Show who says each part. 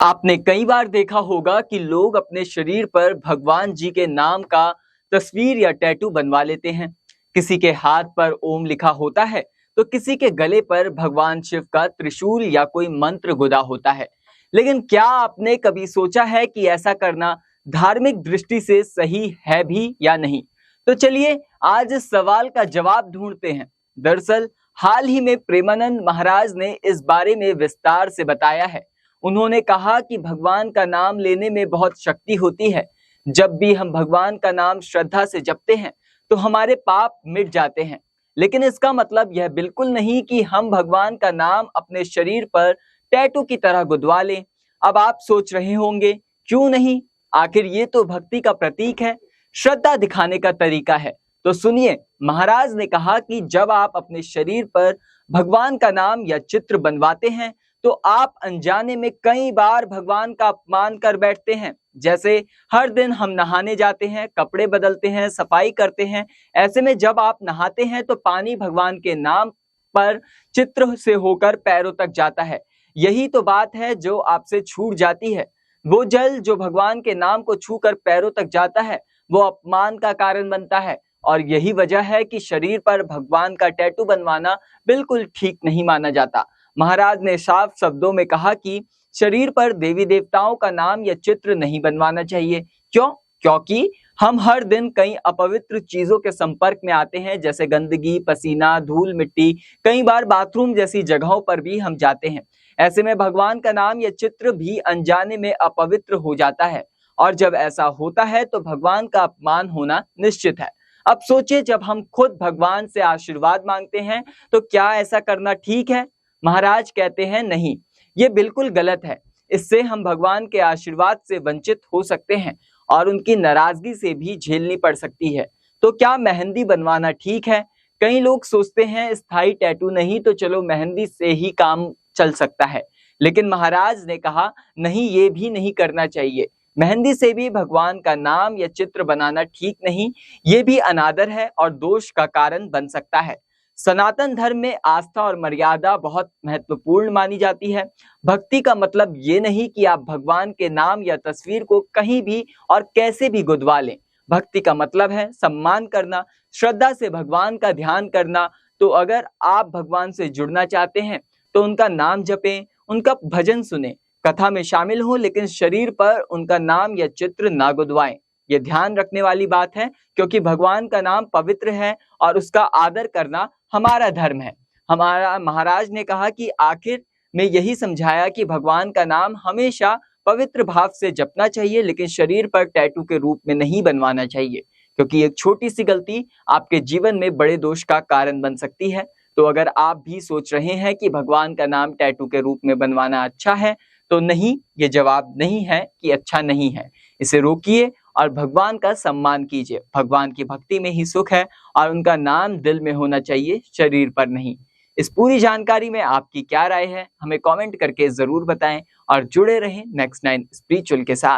Speaker 1: आपने कई बार देखा होगा कि लोग अपने शरीर पर भगवान जी के नाम का तस्वीर या टैटू बनवा लेते हैं। किसी के हाथ पर ओम लिखा होता है तो किसी के गले पर भगवान शिव का त्रिशूल या कोई मंत्र गुदा होता है। लेकिन क्या आपने कभी सोचा है कि ऐसा करना धार्मिक दृष्टि से सही है भी या नहीं? तो चलिए आज इस सवाल का जवाब ढूंढते हैं। दरअसल हाल ही में प्रेमानंद महाराज ने इस बारे में विस्तार से बताया है। उन्होंने कहा कि भगवान का नाम लेने में बहुत शक्ति होती है। जब भी हम भगवान का नाम श्रद्धा से जपते हैं तो हमारे पाप मिट जाते हैं। लेकिन इसका मतलब यह बिल्कुल नहीं कि हम भगवान का नाम अपने शरीर पर टैटू की तरह गुदवा लें। अब आप सोच रहे होंगे, क्यों नहीं? आखिर ये तो भक्ति का प्रतीक है, श्रद्धा दिखाने का तरीका है। तो सुनिए, महाराज ने कहा कि जब आप अपने शरीर पर भगवान का नाम या चित्र बनवाते हैं तो आप अनजाने में कई बार भगवान का अपमान कर बैठते हैं। जैसे हर दिन हम नहाने जाते हैं, कपड़े बदलते हैं, सफाई करते हैं। ऐसे में जब आप नहाते हैं तो पानी भगवान के नाम पर चित्र से होकर पैरों तक जाता है। यही तो बात है जो आपसे छूट जाती है। वो जल जो भगवान के नाम को छूकर पैरों तक जाता है वो अपमान का कारण बनता है। और यही वजह है कि शरीर पर भगवान का टैटू बनवाना बिल्कुल ठीक नहीं माना जाता। महाराज ने साफ शब्दों में कहा कि शरीर पर देवी देवताओं का नाम या चित्र नहीं बनवाना चाहिए। क्यों? क्योंकि हम हर दिन कई अपवित्र चीजों के संपर्क में आते हैं, जैसे गंदगी, पसीना, धूल मिट्टी। कई बार बाथरूम जैसी जगहों पर भी हम जाते हैं। ऐसे में भगवान का नाम या चित्र भी अनजाने में अपवित्र हो जाता है। और जब ऐसा होता है तो भगवान का अपमान होना निश्चित है। अब सोचिए, जब हम खुद भगवान से आशीर्वाद मांगते हैं तो क्या ऐसा करना ठीक है? महाराज कहते हैं नहीं, ये बिल्कुल गलत है। इससे हम भगवान के आशीर्वाद से वंचित हो सकते हैं और उनकी नाराजगी से भी झेलनी पड़ सकती है। तो क्या मेहंदी बनवाना ठीक है? कई लोग सोचते हैं स्थायी टैटू नहीं तो चलो मेहंदी से ही काम चल सकता है। लेकिन महाराज ने कहा नहीं, ये भी नहीं करना चाहिए। मेहंदी से भी भगवान का नाम या चित्र बनाना ठीक नहीं। ये भी अनादर है और दोष का कारण बन सकता है। सनातन धर्म में आस्था और मर्यादा बहुत महत्वपूर्ण मानी जाती है। भक्ति का मतलब ये नहीं कि आप भगवान के नाम या तस्वीर को कहीं भी और कैसे भी गुदवा लें। भक्ति का मतलब है सम्मान करना, श्रद्धा से भगवान का ध्यान करना। तो अगर आप भगवान से जुड़ना चाहते हैं तो उनका नाम जपें, उनका भजन सुने, कथा में शामिल हो, लेकिन शरीर पर उनका नाम या चित्र ना गुदवाएं। ये ध्यान रखने वाली बात है, क्योंकि भगवान का नाम पवित्र है और उसका आदर करना हमारा धर्म है। हमारा महाराज ने कहा कि आखिर में यही समझाया कि भगवान का नाम हमेशा पवित्र भाव से जपना चाहिए, लेकिन शरीर पर टैटू के रूप में नहीं बनवाना चाहिए, क्योंकि एक छोटी सी गलती आपके जीवन में बड़े दोष का कारण बन सकती है। तो अगर आप भी सोच रहे हैं कि भगवान का नाम टैटू के रूप में बनवाना अच्छा है, तो नहीं, ये जवाब नहीं है कि अच्छा नहीं है। इसे रोकिए और भगवान का सम्मान कीजिए। भगवान की भक्ति में ही सुख है और उनका नाम दिल में होना चाहिए, शरीर पर नहीं। इस पूरी जानकारी में आपकी क्या राय है, हमें कमेंट करके जरूर बताएं और जुड़े रहें नेक्स्ट 9 स्पिरिचुअल के साथ।